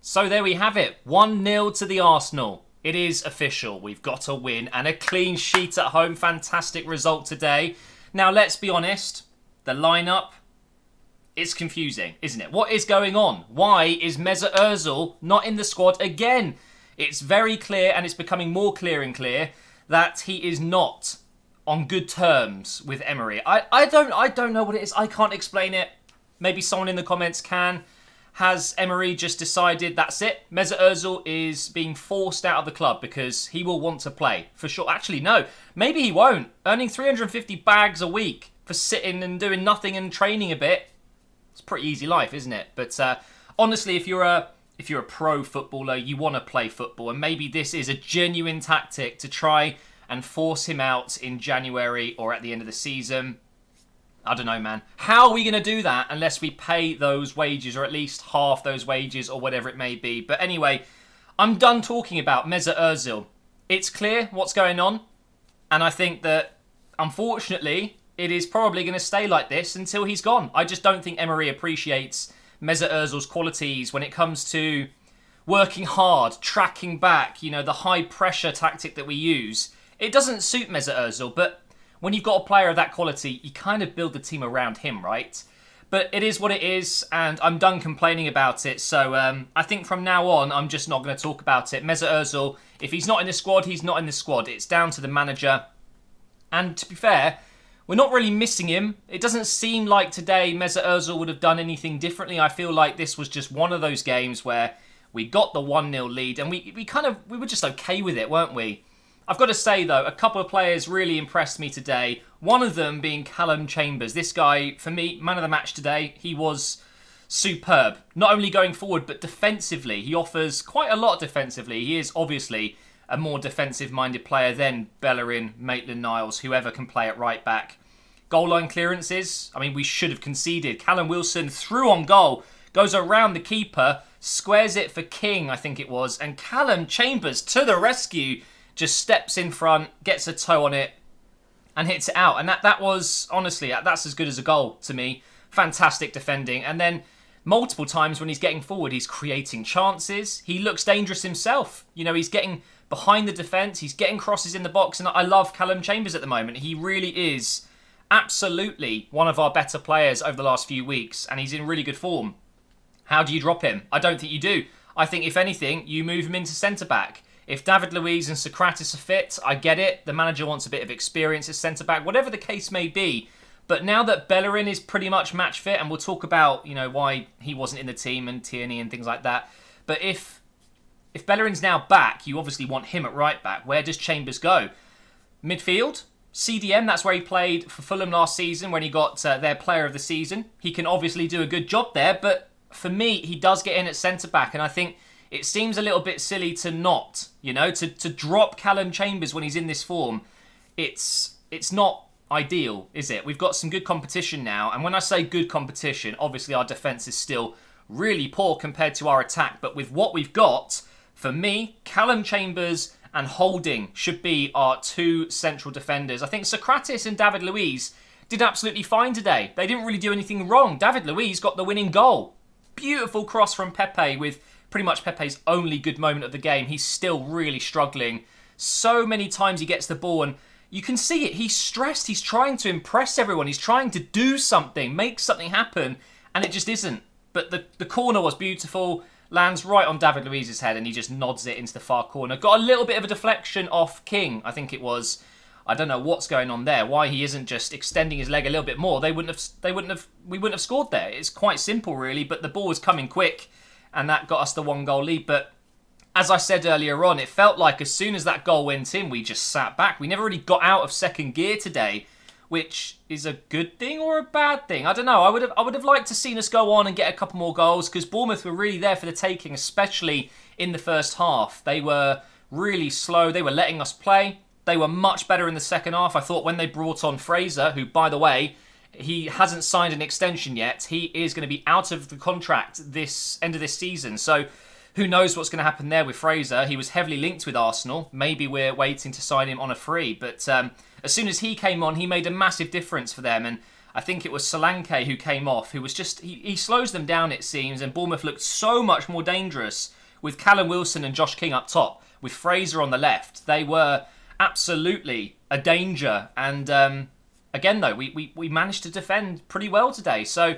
So there we have it. 1-0 to the Arsenal. It is official. We've got a win and a clean sheet at home. Fantastic result today. Now, let's be honest. The lineup, it's confusing, isn't it? What is going on? Why is Mesut Ozil not in the squad again? It's very clear, and it's becoming more clear and clear, that he is not on good terms with Emery. I don't know what it is. I can't explain it. Maybe someone in the comments can. Has Emery just decided that's it? Mesut Ozil is being forced out of the club because he will want to play, for sure. Actually, no. Maybe he won't. Earning 350 bags a week for sitting and doing nothing and training a bit. It's a pretty easy life, isn't it? But honestly, if you're a pro footballer, you want to play football, and maybe this is a genuine tactic to try and force him out in January or at the end of the season. I don't know, man. How are we going to do that unless we pay those wages, or at least half those wages, or whatever it may be? But anyway, I'm done talking about Mesut Ozil. It's clear what's going on, and I think that, unfortunately, it is probably going to stay like this until he's gone. I just don't think Emery appreciates Mesut Ozil's qualities when it comes to working hard, tracking back, the high-pressure tactic that we use. It doesn't suit Mesut Ozil, but when you've got a player of that quality, you kind of build the team around him, right? But it is what it is, and I'm done complaining about it. So I think from now on, I'm just not going to talk about it. Mesut Ozil, if he's not in the squad, he's not in the squad. It's down to the manager. And to be fair, we're not really missing him. It doesn't seem like today Mesut Ozil would have done anything differently. I feel like this was just one of those games where we got the 1-0 lead, and we were just okay with it, weren't we? I've got to say, though, a couple of players really impressed me today. One of them being Callum Chambers. This guy, for me, man of the match today. He was superb. Not only going forward, but defensively. He offers quite a lot defensively. He is obviously a more defensive-minded player than Bellerin, Maitland-Niles, whoever can play at right back. Goal line clearances. I mean, we should have conceded. Callum Wilson through on goal. Goes around the keeper. Squares it for King, I think it was. And Callum Chambers to the rescue. Just steps in front, gets a toe on it, and hits it out. And that was, honestly, that's as good as a goal to me. Fantastic defending. And then multiple times when he's getting forward, he's creating chances. He looks dangerous himself. He's getting behind the defence. He's getting crosses in the box. And I love Callum Chambers at the moment. He really is absolutely one of our better players over the last few weeks. And he's in really good form. How do you drop him? I don't think you do. I think, if anything, you move him into centre-back. If David Luiz and Socrates are fit, I get it. The manager wants a bit of experience as centre-back, whatever the case may be. But now that Bellerin is pretty much match fit, and we'll talk about, why he wasn't in the team and Tierney and things like that. But if Bellerin's now back, you obviously want him at right back. Where does Chambers go? Midfield? CDM, that's where he played for Fulham last season when he got their player of the season. He can obviously do a good job there, but for me, he does get in at centre-back, and I think it seems a little bit silly to not, to drop Callum Chambers when he's in this form. It's not ideal, is it? We've got some good competition now, and when I say good competition, obviously our defence is still really poor compared to our attack, but with what we've got, for me, Callum Chambers and Holding should be our two central defenders. I think Socrates and David Luiz did absolutely fine today. They didn't really do anything wrong. David Luiz got the winning goal. Beautiful cross from Pepe with pretty much Pepe's only good moment of the game. He's still really struggling. So many times he gets the ball and you can see it. He's stressed. He's trying to impress everyone. He's trying to do something, make something happen, and it just isn't. But the corner was beautiful. Lands right on David Luiz's head and he just nods it into the far corner. Got a little bit of a deflection off King, I think it was. I don't know what's going on there. Why he isn't just extending his leg a little bit more. We wouldn't have scored there. It's quite simple really, but the ball was coming quick. And that got us the 1-goal lead. But as I said earlier on, it felt like as soon as that goal went in, we just sat back. We never really got out of second gear today, which is a good thing or a bad thing. I don't know. I would have liked to seen us go on and get a couple more goals because Bournemouth were really there for the taking, especially in the first half. They were really slow. They were letting us play. They were much better in the second half. I thought when they brought on Razer, who, by the way, he hasn't signed an extension yet. He is going to be out of the contract this end of this season. So who knows what's going to happen there with Razer. He was heavily linked with Arsenal. Maybe we're waiting to sign him on a free. But as soon as he came on, he made a massive difference for them. And I think it was Solanke who came off, who was just, he slows them down it seems, and Bournemouth looked so much more dangerous with Callum Wilson and Josh King up top, with Fraser on the left. They were absolutely a danger, and again though, we managed to defend pretty well today, so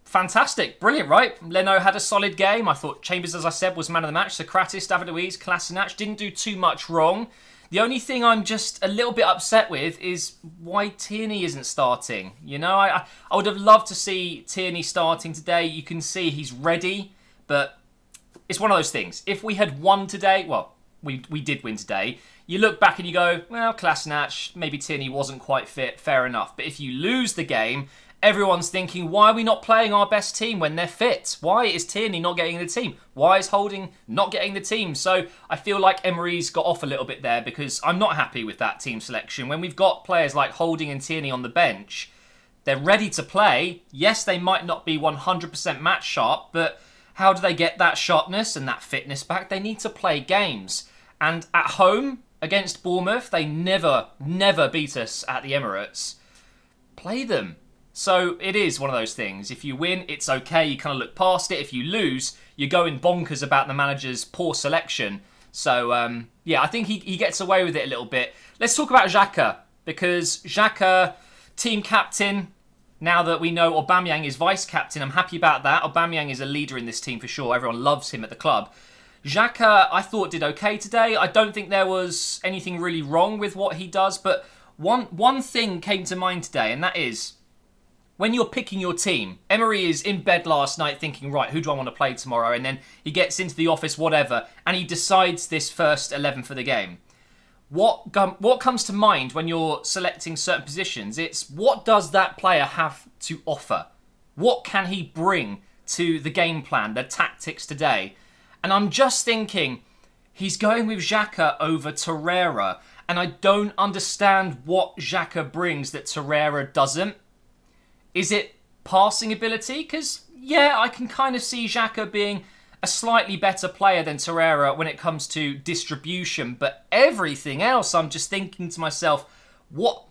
fantastic, brilliant, right? Leno had a solid game. I thought Chambers, as I said, was man of the match. Socrates, David Luiz, Kolasinac didn't do too much wrong. The only thing I'm just a little bit upset with is why Tierney isn't starting. You know, I would have loved to see Tierney starting today. You can see he's ready, but it's one of those things. If we had won today, well, we did win today. You look back and you go, well, Kolasinac, maybe Tierney wasn't quite fit, fair enough. But if you lose the game, everyone's thinking, why are we not playing our best team when they're fit? Why is Tierney not getting in the team? Why is Holding not getting the team? So I feel like Emery's got off a little bit there, because I'm not happy with that team selection. When we've got players like Holding and Tierney on the bench, they're ready to play. Yes, they might not be 100% match sharp, but how do they get that sharpness and that fitness back? They need to play games. And at home against Bournemouth, they never beat us at the Emirates. Play them. So it is one of those things. If you win, it's okay. You kind of look past it. If you lose, you're going bonkers about the manager's poor selection. So, yeah, I think he gets away with it a little bit. Let's talk about Xhaka, because Xhaka, team captain, now that we know Aubameyang is vice-captain, I'm happy about that. Aubameyang is a leader in this team for sure. Everyone loves him at the club. Xhaka, I thought, did okay today. I don't think there was anything really wrong with what he does, but one thing came to mind today, and that is, when you're picking your team, Emery is in bed last night thinking, right, who do I want to play tomorrow? And then he gets into the office, whatever, and he decides this first 11 for the game. What comes to mind when you're selecting certain positions? It's, what does that player have to offer? What can he bring to the game plan, the tactics today? And I'm just thinking, he's going with Xhaka over Torreira, and I don't understand what Xhaka brings that Torreira doesn't. Is it passing ability? Because, yeah, I can kind of see Xhaka being a slightly better player than Torreira when it comes to distribution. But everything else, I'm just thinking to myself, what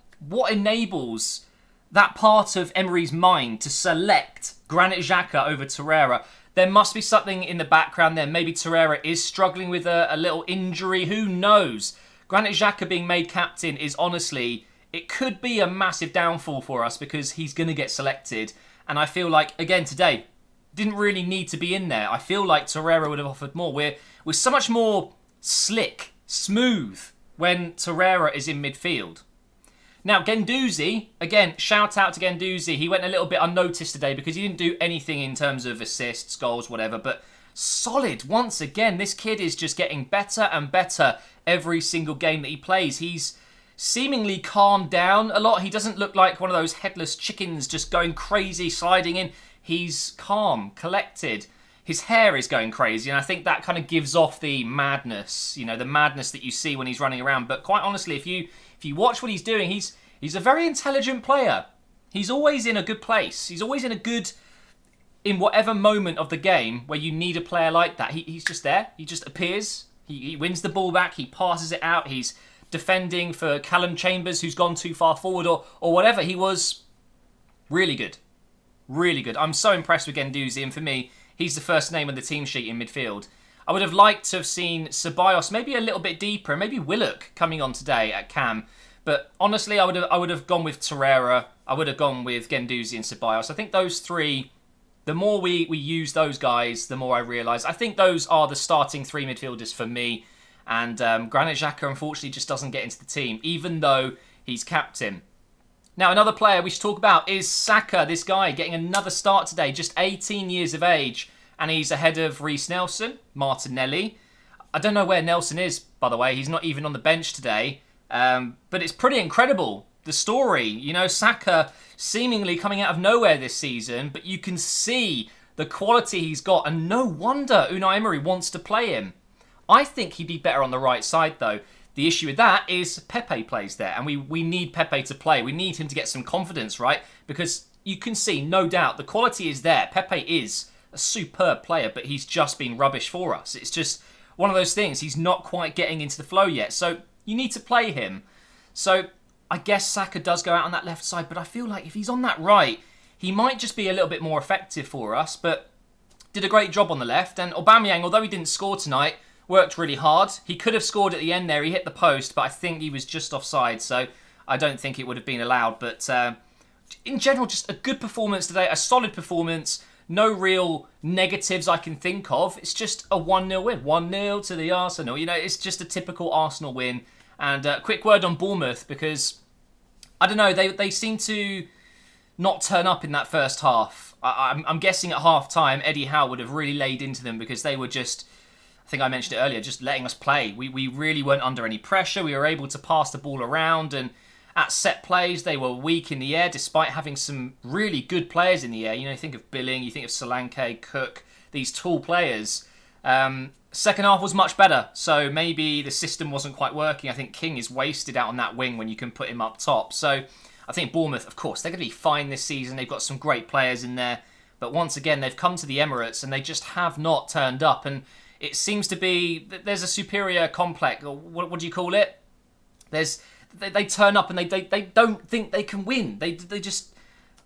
enables that part of Emery's mind to select Granit Xhaka over Torreira? There must be something in the background there. Maybe Torreira is struggling with a little injury. Who knows? Granit Xhaka being made captain is honestly, it could be a massive downfall for us, because he's going to get selected. And I feel like, again, today, didn't really need to be in there. I feel like Torreira would have offered more. We're so much more slick, smooth, when Torreira is in midfield. Now, Guendouzi, again, shout out to Guendouzi. He went a little bit unnoticed today because he didn't do anything in terms of assists, goals, whatever. But solid once again. This kid is just getting better and better every single game that he plays. He's seemingly calmed down a lot. He doesn't look like one of those headless chickens just going crazy, sliding in. He's calm, collected. His hair is going crazy, and I think that kind of gives off the madness, you know, the madness that you see when he's running around. But quite honestly, if you watch what he's doing, he's a very intelligent player. He's always in a good place. He's always in whatever moment of the game where you need a player like that. He's just there. He just appears. He wins the ball back. He passes it out. He's defending for Callum Chambers, who's gone too far forward, or whatever. He was really good. Really good. I'm so impressed with Guendouzi, and for me, he's the first name on the team sheet in midfield. I would have liked to have seen Ceballos maybe a little bit deeper, maybe Willock coming on today at Cam. But honestly, I would have gone with Torreira. I would have gone with Guendouzi and Ceballos. I think those three, the more we use those guys, the more I realise. I think those are the starting three midfielders for me. And Granit Xhaka, unfortunately, just doesn't get into the team, even though he's captain. Now, another player we should talk about is Saka, this guy getting another start today, just 18 years of age, and he's ahead of Reece Nelson, Martinelli. I don't know where Nelson is, by the way. He's not even on the bench today, but it's pretty incredible, the story. You know, Saka seemingly coming out of nowhere this season, but you can see the quality he's got, and no wonder Unai Emery wants to play him. I think he'd be better on the right side, though. The issue with that is Pepe plays there, and we need Pepe to play. We need him to get some confidence, right? Because you can see, no doubt, the quality is there. Pepe is a superb player, but he's just been rubbish for us. It's just one of those things. He's not quite getting into the flow yet, so you need to play him. So I guess Saka does go out on that left side, but I feel like if he's on that right, he might just be a little bit more effective for us, but did a great job on the left. And Aubameyang, although he didn't score tonight, worked really hard. He could have scored at the end there. He hit the post, but I think he was just offside, so I don't think it would have been allowed. But in general, just a good performance today, a solid performance. No real negatives I can think of. It's just a 1-0 win. 1-0 to the Arsenal. You know, it's just a typical Arsenal win. And a quick word on Bournemouth, because, I don't know, they seem to not turn up in that first half. I'm guessing at half-time, Eddie Howe would have really laid into them because they were just, I think I mentioned it earlier, just letting us play. We really weren't under any pressure. We were able to pass the ball around, and at set plays, they were weak in the air, despite having some really good players in the air. You know, you think of Billing, you think of Solanke, Cook, these tall players. Second half was much better, so maybe the system wasn't quite working. I think King is wasted out on that wing when you can put him up top. So I think Bournemouth, of course, they're going to be fine this season. They've got some great players in there. But once again, they've come to the Emirates and they just have not turned up. And it seems to be, there's a superior complex, or what do you call it? They turn up and they don't think they can win. They just,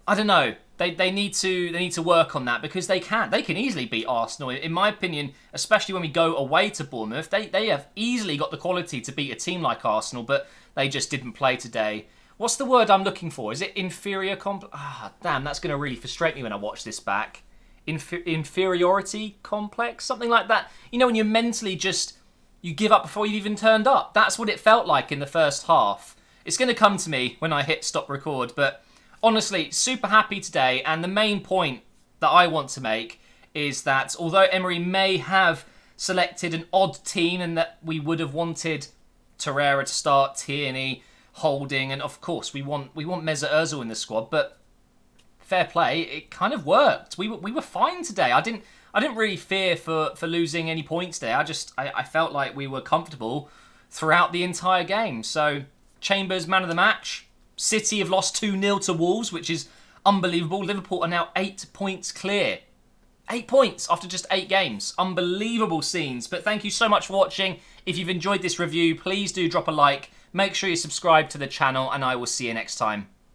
I don't know. They need to work on that, because they can easily beat Arsenal. In my opinion, especially when we go away to Bournemouth, they have easily got the quality to beat a team like Arsenal, but they just didn't play today. What's the word I'm looking for? Is it inferior complex? Damn, that's going to really frustrate me when I watch this back. Inferiority complex, something like that. You know, when you mentally just, you give up before you've even turned up. That's what it felt like in the first half. It's going to come to me when I hit stop record, but honestly, super happy today. And the main point that I want to make is that although Emery may have selected an odd team, and that we would have wanted Torreira to start, Tierney, Holding, and of course we want Mesut Ozil in the squad, but fair play, it kind of worked. We were fine today. I didn't really fear for losing any points there. I felt like we were comfortable throughout the entire game. So Chambers, man of the match. City have lost 2-0 to Wolves, which is unbelievable. Liverpool are now 8 points clear. 8 points after just 8 games. Unbelievable scenes. But thank you so much for watching. If you've enjoyed this review, please do drop a like. Make sure you subscribe to the channel, and I will see you next time.